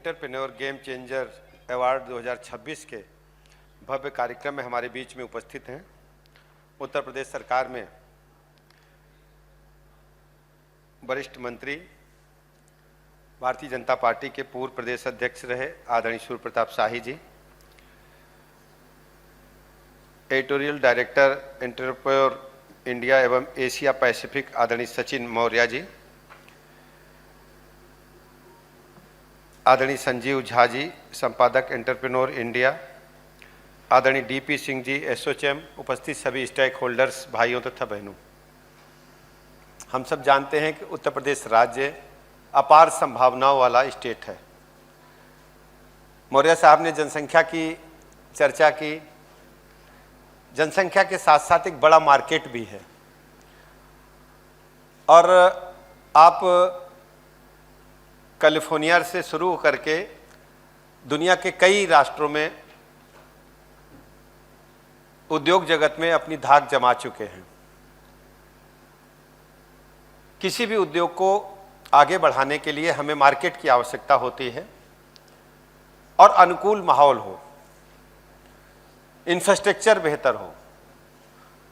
Entrepreneur game changer award 2026 के भव्य कार्यक्रम में हमारे बीच में उपस्थित हैं। उत्तर प्रदेश सरकार में वरिष्ठ मंत्री, भारतीय जनता पार्टी के पूर्व प्रदेश अध्यक्ष रहे आदरणीय सूर्य प्रताप शाही जी, एडिटोरियल डायरेक्टर एंटरप्रेन्योर इंडिया एवं एशिया पैसिफिक आदरणीय सचिन मौर्य जी, आदरणीय संजीव झा जी, संपादक एंटरप्रेन्योर इंडिया, आदरणीय डीपी सिंह जी, एसोचैम, उपस्थित सभी स्टेक होल्डर्स भाइयों तथा बहनों, हम सब जानते हैं कि उत्तर प्रदेश राज्य अपार संभावनाओं वाला स्टेट है। मौर्य साहब ने जनसंख्या की चर्चा की। जनसंख्या के साथ साथ एक बड़ा मार्केट भी है और आप कैलिफोर्निया से शुरू करके दुनिया के कई राष्ट्रों में उद्योग जगत में अपनी धाक जमा चुके हैं। किसी भी उद्योग को आगे बढ़ाने के लिए हमें मार्केट की आवश्यकता होती है और अनुकूल माहौल हो, इंफ्रास्ट्रक्चर बेहतर हो।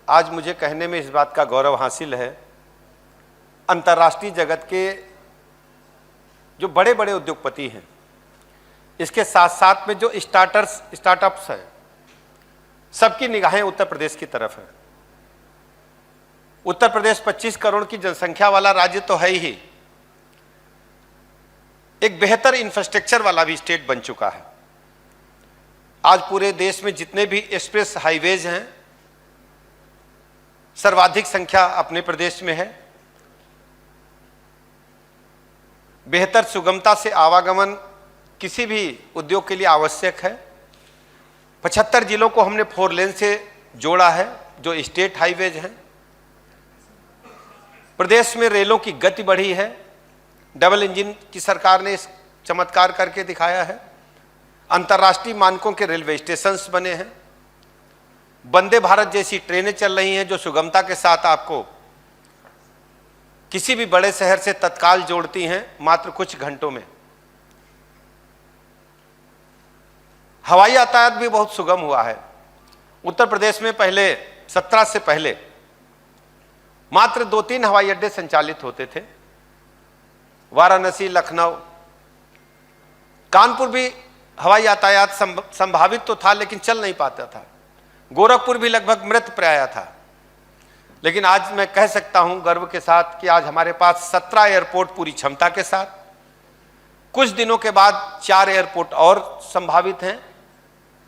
आज मुझे कहने में इस बात का गौरव हासिल है, अंतर्राष्ट्रीय जगत के जो बड़े बड़े उद्योगपति हैं, इसके साथ साथ में जो स्टार्टअप्स हैं, सबकी निगाहें उत्तर प्रदेश की तरफ है। उत्तर प्रदेश 25 करोड़ की जनसंख्या वाला राज्य तो है ही, एक बेहतर इंफ्रास्ट्रक्चर वाला भी स्टेट बन चुका है। आज पूरे देश में जितने भी एक्सप्रेस हाईवेज हैं, सर्वाधिक संख्या अपने प्रदेश में है। बेहतर सुगमता से आवागमन किसी भी उद्योग के लिए आवश्यक है। 75 जिलों को हमने 4 लेन से जोड़ा है, जो स्टेट हाईवेज हैं। प्रदेश में रेलों की गति बढ़ी है, डबल इंजन की सरकार ने इस चमत्कार करके दिखाया है। अंतर्राष्ट्रीय मानकों के रेलवे स्टेशंस बने हैं। वंदे भारत जैसी ट्रेनें चल रही हैं जो सुगमता के साथ आपको किसी भी बड़े शहर से तत्काल जोड़ती हैं मात्र कुछ घंटों में। हवाई यातायात भी बहुत सुगम हुआ है। उत्तर प्रदेश में पहले 17 से पहले मात्र 2-3 हवाई अड्डे संचालित होते थे। वाराणसी, लखनऊ, कानपुर भी हवाई यातायात संभावित तो था लेकिन चल नहीं पाता था। गोरखपुर भी लगभग मृत प्राय था। लेकिन आज मैं कह सकता हूं गर्व के साथ कि आज हमारे पास 17 एयरपोर्ट पूरी क्षमता के साथ, कुछ दिनों के बाद 4 एयरपोर्ट और संभावित हैं।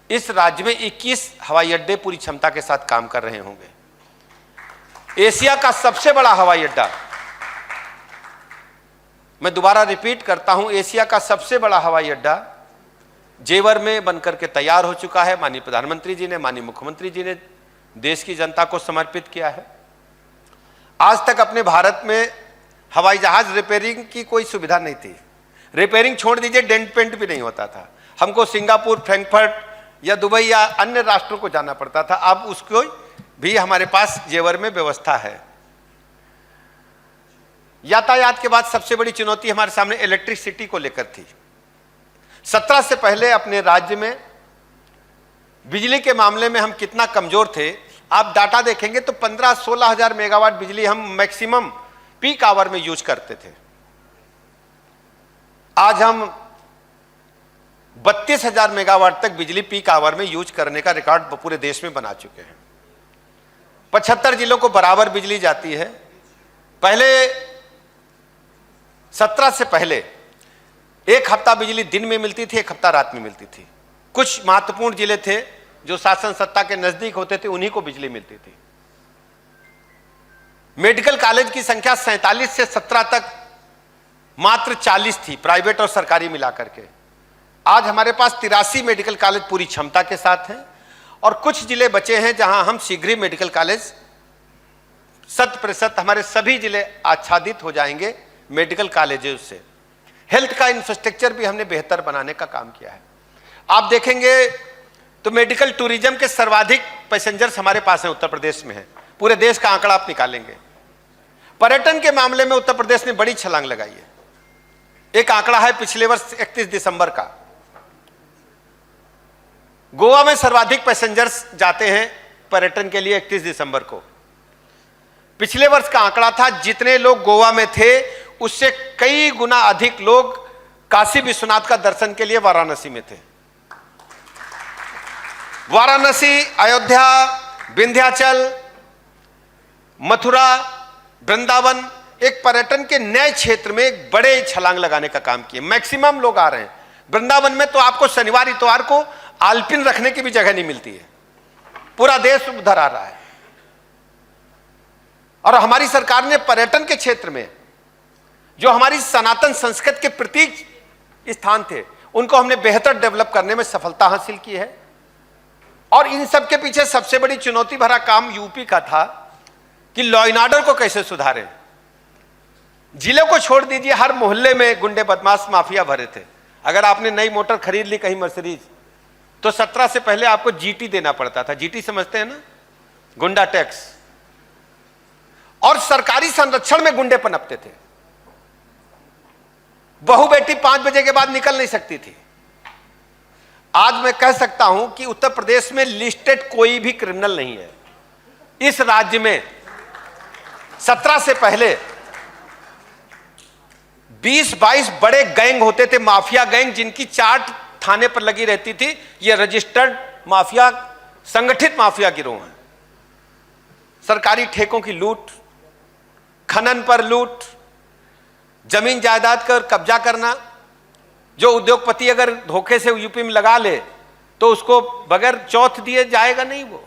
इस राज्य में 21 हवाई अड्डे पूरी क्षमता के साथ काम कर रहे होंगे। एशिया का सबसे बड़ा हवाई अड्डा, मैं दोबारा रिपीट करता हूं, एशिया का सबसे बड़ा हवाई अड्डा जेवर में बनकर के तैयार हो चुका है। माननीय प्रधानमंत्री जी ने, माननीय मुख्यमंत्री जी ने देश की जनता को समर्पित किया है। आज तक अपने भारत में हवाई जहाज रिपेयरिंग की कोई सुविधा नहीं थी। रिपेयरिंग छोड़ दीजिए, डेंट पेंट भी नहीं होता था। हमको सिंगापुर, फ्रैंकफर्ट या दुबई या अन्य राष्ट्रों को जाना पड़ता था। अब उसको भी हमारे पास जेवर में व्यवस्था है। यातायात के बाद सबसे बड़ी चुनौती हमारे सामने इलेक्ट्रिसिटी को लेकर थी। 17 से पहले अपने राज्य में बिजली के मामले में हम कितना कमजोर थे, आप डाटा देखेंगे तो 15-16 हजार मेगावाट बिजली हम मैक्सिमम पीक आवर में यूज करते थे। आज हम 32,000 मेगावाट तक बिजली पीक आवर में यूज करने का रिकॉर्ड पूरे देश में बना चुके हैं। 75 जिलों को बराबर बिजली जाती है। पहले 17 से पहले 1 हफ्ता बिजली दिन में मिलती थी, 1 हफ्ता रात में मिलती थी। कुछ महत्वपूर्ण जिले थे जो शासन सत्ता के नजदीक होते थे, उन्हीं को बिजली मिलती थी। मेडिकल कॉलेज की संख्या 47 से 17 तक मात्र 40 थी, प्राइवेट और सरकारी मिलाकर के। आज हमारे पास 83 मेडिकल कॉलेज पूरी क्षमता के साथ हैं और कुछ जिले बचे हैं जहां हम शीघ्र ही मेडिकल कॉलेज 100% हमारे सभी जिले आच्छादित हो जाएंगे मेडिकल कॉलेजों से। हेल्थ का इंफ्रास्ट्रक्चर भी हमने बेहतर बनाने का काम किया है। आप देखेंगे तो मेडिकल टूरिज्म के सर्वाधिक पैसेंजर्स हमारे पास हैं, उत्तर प्रदेश में है। पूरे देश का आंकड़ा आप निकालेंगे। पर्यटन के मामले में उत्तर प्रदेश ने बड़ी छलांग लगाई है। एक आंकड़ा है पिछले वर्ष 31 दिसंबर का, गोवा में सर्वाधिक पैसेंजर्स जाते हैं पर्यटन के लिए 31 दिसंबर को। पिछले वर्ष का आंकड़ा था जितने लोग गोवा में थे उससे कई गुना अधिक लोग काशी विश्वनाथ का दर्शन के लिए वाराणसी में थे। वाराणसी, अयोध्या, विंध्याचल, मथुरा, वृंदावन एक पर्यटन के नए क्षेत्र में एक बड़े छलांग लगाने का काम किए। मैक्सिमम लोग आ रहे हैं। वृंदावन में तो आपको शनिवार इतवार को आल्पिन रखने की भी जगह नहीं मिलती है। पूरा देश उधर आ रहा है। और हमारी सरकार ने पर्यटन के क्षेत्र में जो हमारी सनातन संस्कृति के प्रतीक स्थान थे उनको हमने बेहतर डेवलप करने में सफलता हासिल की है। और इन सब के पीछे सबसे बड़ी चुनौती भरा काम यूपी का था कि लॉ एंड ऑर्डर को कैसे सुधारें। जिले को छोड़ दीजिए, हर मोहल्ले में गुंडे बदमाश माफिया भरे थे। अगर आपने नई मोटर खरीद ली कहीं मर्सिडीज तो 17 से पहले आपको जीटी देना पड़ता था। जीटी समझते हैं ना, गुंडा टैक्स। और सरकारी संरक्षण में गुंडे पनपते थे। बहू बेटी 5 बजे के बाद निकल नहीं सकती थी। आज मैं कह सकता हूं कि उत्तर प्रदेश में लिस्टेड कोई भी क्रिमिनल नहीं है। इस राज्य में 17 से पहले 20-22 बड़े गैंग होते थे, माफिया गैंग, जिनकी चार्ट थाने पर लगी रहती थी। ये रजिस्टर्ड माफिया, संगठित माफिया गिरोह हैं। सरकारी ठेकों की लूट, खनन पर लूट, जमीन जायदाद कर कब्जा करना। जो उद्योगपति अगर धोखे से यूपी में लगा ले तो उसको बगैर चौथ दिए जाएगा नहीं। वो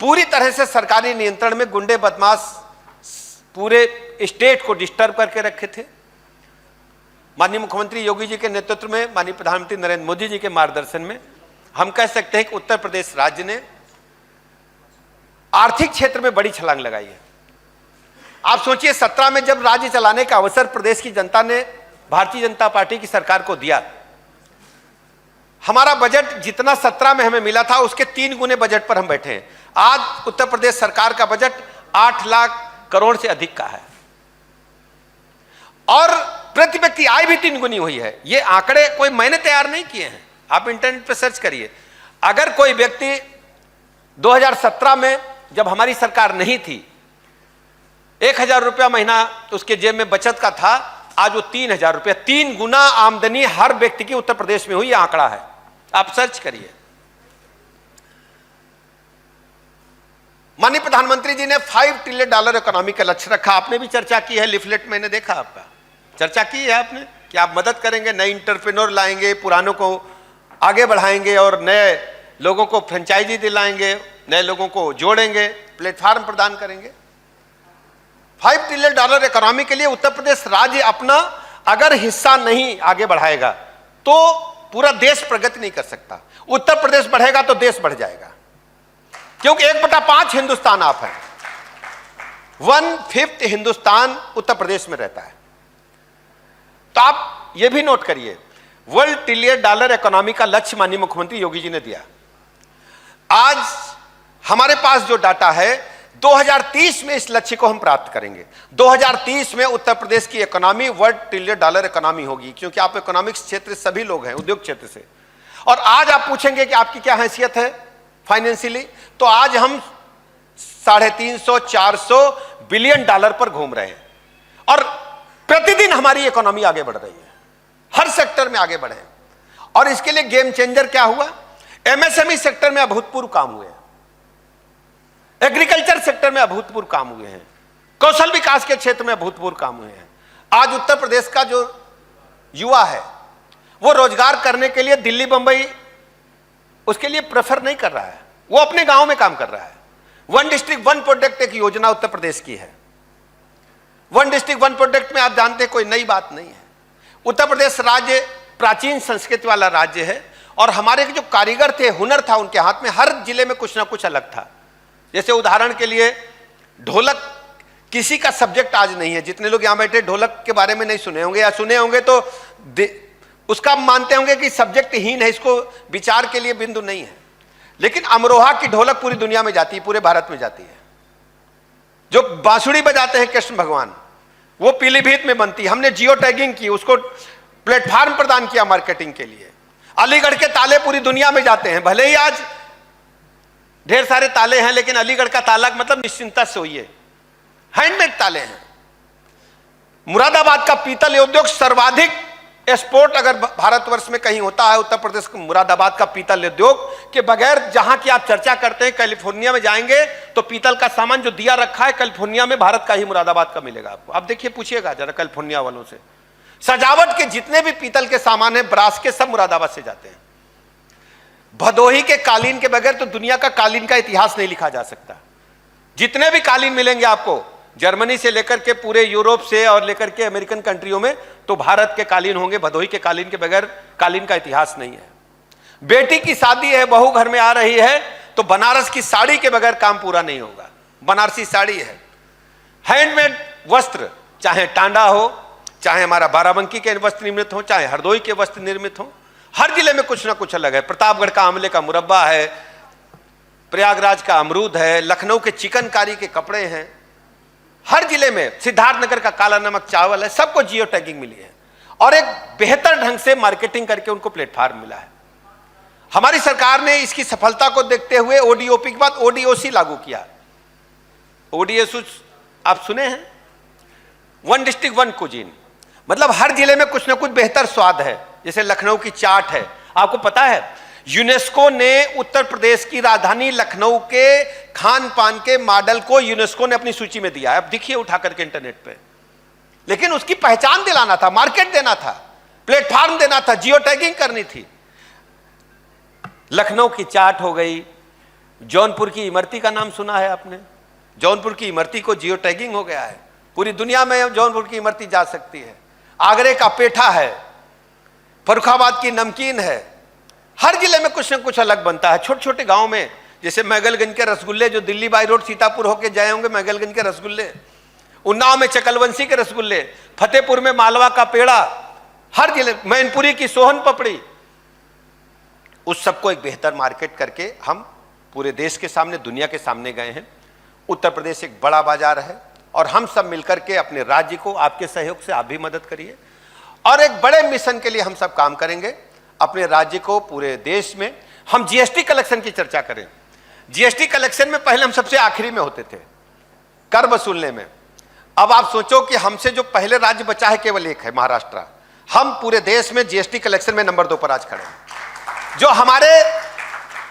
पूरी तरह से सरकारी नियंत्रण में गुंडे बदमाश पूरे स्टेट को डिस्टर्ब करके रखे थे। माननीय मुख्यमंत्री योगी जी के नेतृत्व में, माननीय प्रधानमंत्री नरेंद्र मोदी जी के मार्गदर्शन में हम कह सकते हैं कि उत्तर प्रदेश राज्य ने आर्थिक क्षेत्र में बड़ी छलांग लगाई है। आप सोचिए 17 में जब राज्य चलाने का अवसर प्रदेश की जनता ने भारतीय जनता पार्टी की सरकार को दिया, हमारा बजट जितना 17 में हमें मिला था उसके 3 गुने बजट पर हम बैठे हैं। आज उत्तर प्रदेश सरकार का बजट 8 लाख करोड़ से अधिक का है और प्रति व्यक्ति आय भी 3 गुनी हुई है। ये आंकड़े कोई मैंने तैयार नहीं किए हैं, आप इंटरनेट पर सर्च करिए। अगर कोई व्यक्ति 2017 में जब हमारी सरकार नहीं थी 1000 रुपया महीना उसके जेब में बचत का था, आज वो 3000 रुपया, 3 गुना आमदनी हर व्यक्ति की उत्तर प्रदेश में हुई। यह आंकड़ा है, आप सर्च करिए। माननीय प्रधानमंत्री जी ने $5 ट्रिलियन इकोनॉमी का लक्ष्य रखा। आपने भी चर्चा की है, लिफलेट मैंने देखा आपका, चर्चा की है आपने कि आप मदद करेंगे, नए इंटरप्रेन्योर लाएंगे, पुरानों को आगे बढ़ाएंगे और नए लोगों को फ्रेंचाइजी दिलाएंगे, नए लोगों को जोड़ेंगे, प्लेटफॉर्म प्रदान करेंगे। $5 ट्रिलियन इकोनॉमी के लिए उत्तर प्रदेश राज्य अपना अगर हिस्सा नहीं आगे बढ़ाएगा तो पूरा देश प्रगति नहीं कर सकता। उत्तर प्रदेश बढ़ेगा तो देश बढ़ जाएगा, क्योंकि 1/5 हिंदुस्तान आप है, 1/5 हिंदुस्तान उत्तर प्रदेश में रहता है। तो आप यह भी नोट करिए, $1 ट्रिलियन इकोनॉमी का लक्ष्य माननीय मुख्यमंत्री योगी जी ने दिया। आज हमारे पास जो डाटा है 2030 में इस लक्ष्य को हम प्राप्त करेंगे। 2030 में उत्तर प्रदेश की इकोनॉमी $1 ट्रिलियन इकोनॉमी होगी, क्योंकि आप इकोनॉमिक्स क्षेत्र से सभी लोग हैं, उद्योग क्षेत्र से। और आज आप पूछेंगे कि आपकी क्या हैसियत है फाइनेंशियली, तो आज हम 350-400 बिलियन डॉलर पर घूम रहे हैं और प्रतिदिन हमारी इकोनॉमी आगे बढ़ रही है, हर सेक्टर में आगे बढ़े। और इसके लिए गेम चेंजर क्या हुआ? एमएसएमई सेक्टर में अभूतपूर्व काम हुए हैं, एग्रीकल्चर सेक्टर में अभूतपूर्व काम हुए हैं, कौशल विकास के क्षेत्र में अभूतपूर्व काम हुए हैं। आज उत्तर प्रदेश का जो युवा है वो रोजगार करने के लिए दिल्ली बंबई उसके लिए प्रेफर नहीं कर रहा है, वो अपने गांव में काम कर रहा है। 1 डिस्ट्रिक्ट 1 प्रोडक्ट एक योजना उत्तर प्रदेश की है। 1 डिस्ट्रिक्ट 1 प्रोडक्ट में आप जानते हैं कोई नई बात नहीं है। उत्तर प्रदेश राज्य प्राचीन संस्कृति वाला राज्य है और हमारे जो कारीगर थे, हुनर था उनके हाथ में, हर जिले में कुछ ना कुछ अलग था। जैसे उदाहरण के लिए ढोलक किसी का सब्जेक्ट आज नहीं है, जितने लोग यहां बैठे ढोलक के बारे में नहीं सुने होंगे या सुने होंगे तो उसका मानते होंगे कि सब्जेक्ट हीन है, इसको विचार के लिए बिंदु नहीं है। लेकिन अमरोहा की ढोलक पूरी दुनिया में जाती है, पूरे भारत में जाती है। जो बांसुरी बजाते हैं कृष्ण भगवान, वो पीलीभीत में बनती है। हमने जियो टैगिंग की, उसको प्लेटफॉर्म प्रदान किया मार्केटिंग के लिए। अलीगढ़ के ताले पूरी दुनिया में जाते हैं, भले ही आज ढेर सारे ताले हैं, लेकिन अलीगढ़ का ताला मतलब निश्चिंता से होइए, हैंडमेड ताले हैं। मुरादाबाद का पीतल उद्योग सर्वाधिक एक्सपोर्ट अगर भारतवर्ष में कहीं होता है, उत्तर प्रदेश का मुरादाबाद का पीतल उद्योग के बगैर जहां की आप चर्चा करते हैं, कैलिफोर्निया में जाएंगे तो पीतल का सामान जो दिया रखा है कैलिफोर्निया में भारत का ही, मुरादाबाद का मिलेगा आपको। आप देखिए, पूछिएगा जरा कैलिफोर्निया वालों से। सजावट के जितने भी पीतल के सामान है, ब्रास के, सब मुरादाबाद से जाते हैं। भदोही के कालीन के बगैर तो दुनिया का कालीन का इतिहास नहीं लिखा जा सकता। जितने भी कालीन मिलेंगे आपको, जर्मनी से लेकर के पूरे यूरोप से और लेकर के अमेरिकन कंट्रियों में, तो भारत के कालीन होंगे। भदोही के कालीन के बगैर कालीन का इतिहास नहीं है। बेटी की शादी है, बहू घर में आ रही है, तो बनारस की साड़ी के बगैर काम पूरा नहीं होगा। बनारसी साड़ी है, हैंडमेड वस्त्र, चाहे टांडा हो, चाहे हमारा बाराबंकी के वस्त्र निर्मित हो, चाहे हरदोई के वस्त्र निर्मित हो, हर जिले में कुछ ना कुछ अलग है। प्रतापगढ़ का आंवले का मुरब्बा है, प्रयागराज का अमरूद है, लखनऊ के चिकनकारी के कपड़े हैं, हर जिले में सिद्धार्थनगर का काला नमक चावल है, सबको जियो टैगिंग मिली है और एक बेहतर ढंग से मार्केटिंग करके उनको प्लेटफॉर्म मिला है। हमारी सरकार ने इसकी सफलता को देखते हुए ओडीओपी के बाद ओडीओसी लागू किया। ओडीओसी आप सुने हैं, वन डिस्ट्रिक्ट वन कुजीन, मतलब हर जिले में कुछ ना कुछ बेहतर स्वाद है। जैसे लखनऊ की चाट है, आपको पता है यूनेस्को ने उत्तर प्रदेश की राजधानी लखनऊ के खान पान के मॉडल को यूनेस्को ने अपनी सूची में दिया है। अब देखिए उठा करके इंटरनेट पे, लेकिन उसकी पहचान दिलाना था, मार्केट देना था, प्लेटफॉर्म देना था, जियो टैगिंग करनी थी। लखनऊ की चाट हो गई, जौनपुर की इमरती का नाम सुना है आपने? जौनपुर की इमरती को जियो टैगिंग हो गया है, पूरी दुनिया में जौनपुर की इमरती जा सकती है। आगरे का पेठा है, फर्रुखाबाद की नमकीन है, हर जिले में कुछ ना कुछ अलग बनता है। छोटे छोटे गांव में, जैसे मैगलगंज के रसगुल्ले जो दिल्ली बाई रोड सीतापुर होके जाए होंगे, मैगलगंज के रसगुल्ले, उन्नाव में चकलवंशी के रसगुल्ले, फतेहपुर में मालवा का पेड़ा, हर जिले, मैनपुरी की सोहन पपड़ी, उस सबको एक बेहतर मार्केट करके हम पूरे देश के सामने, दुनिया के सामने गए हैं। उत्तर प्रदेश एक बड़ा बाजार है और हम सब मिलकर के अपने राज्य को, आपके सहयोग से आप भी मदद करिए, और एक बड़े मिशन के लिए हम सब काम करेंगे अपने राज्य को, पूरे देश में। हम जीएसटी कलेक्शन की चर्चा करें। जीएसटी कलेक्शन में पहले हम सबसे आखिरी में होते थे कर वसूलने में। अब आप सोचो कि हमसे जो पहले राज्य बचा है केवल एक है, महाराष्ट्र। हम पूरे देश में जीएसटी कलेक्शन में नंबर 2 पर आज खड़े हैं। जो हमारे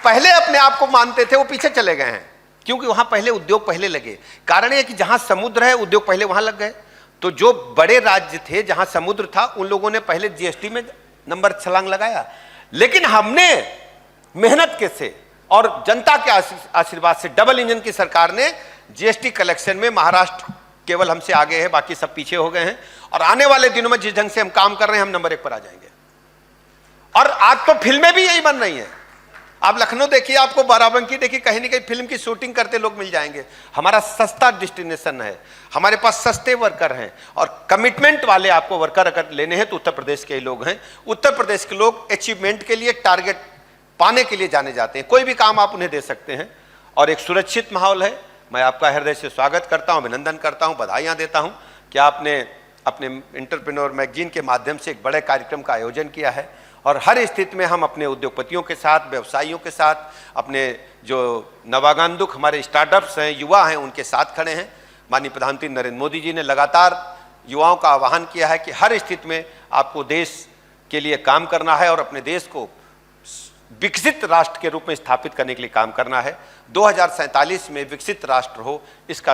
पहले अपने आप को मानते थे वो पीछे चले गए हैं, क्योंकि वहां पहले उद्योग पहले लगे। कारण यह कि जहां समुद्र है उद्योग पहले वहां लग गए। तो जो बड़े राज्य थे जहां समुद्र था, उन लोगों ने पहले जीएसटी में नंबर छलांग लगाया। लेकिन हमने मेहनत के से और जनता के आशीर्वाद से, डबल इंजन की सरकार ने जीएसटी कलेक्शन में, महाराष्ट्र केवल हमसे आगे है, बाकी सब पीछे हो गए हैं। और आने वाले दिनों में जिस ढंग से हम काम कर रहे हैं, हम नंबर 1 पर आ जाएंगे। और आज तो फिल्में भी यही बन रही हैं। आप लखनऊ देखिए, आपको बाराबंकी देखिए, कहीं ना कहीं फिल्म की शूटिंग करते लोग मिल जाएंगे। हमारा सस्ता डेस्टिनेशन है, हमारे पास सस्ते वर्कर हैं, और कमिटमेंट वाले आपको वर्कर अगर लेने हैं तो उत्तर प्रदेश के ही लोग हैं। उत्तर प्रदेश के लोग अचीवमेंट के लिए, टारगेट पाने के लिए जाने जाते हैं। कोई भी काम आप उन्हें दे सकते हैं और एक सुरक्षित माहौल है। मैं आपका हृदय से स्वागत करता हूं, अभिनंदन करता हूं, बधाइयां देता हूं कि आपने अपने एंटरप्रेन्योर मैगजीन के माध्यम से एक बड़े कार्यक्रम का आयोजन किया है। और हर स्थिति में हम अपने उद्योगपतियों के साथ, व्यवसायियों के साथ, अपने जो नवागंतुक हमारे स्टार्टअप्स हैं, युवा हैं, उनके साथ खड़े हैं। माननीय प्रधानमंत्री नरेंद्र मोदी जी ने लगातार युवाओं का आह्वान किया है कि हर स्थिति में आपको देश के लिए काम करना है और अपने देश को विकसित राष्ट्र के रूप में स्थापित करने के लिए काम करना है। 2047 में विकसित राष्ट्र हो, इसका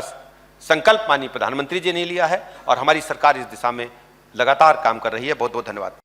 संकल्प माननीय प्रधानमंत्री जी ने लिया है और हमारी सरकार इस दिशा में लगातार काम कर रही है। बहुत बहुत धन्यवाद।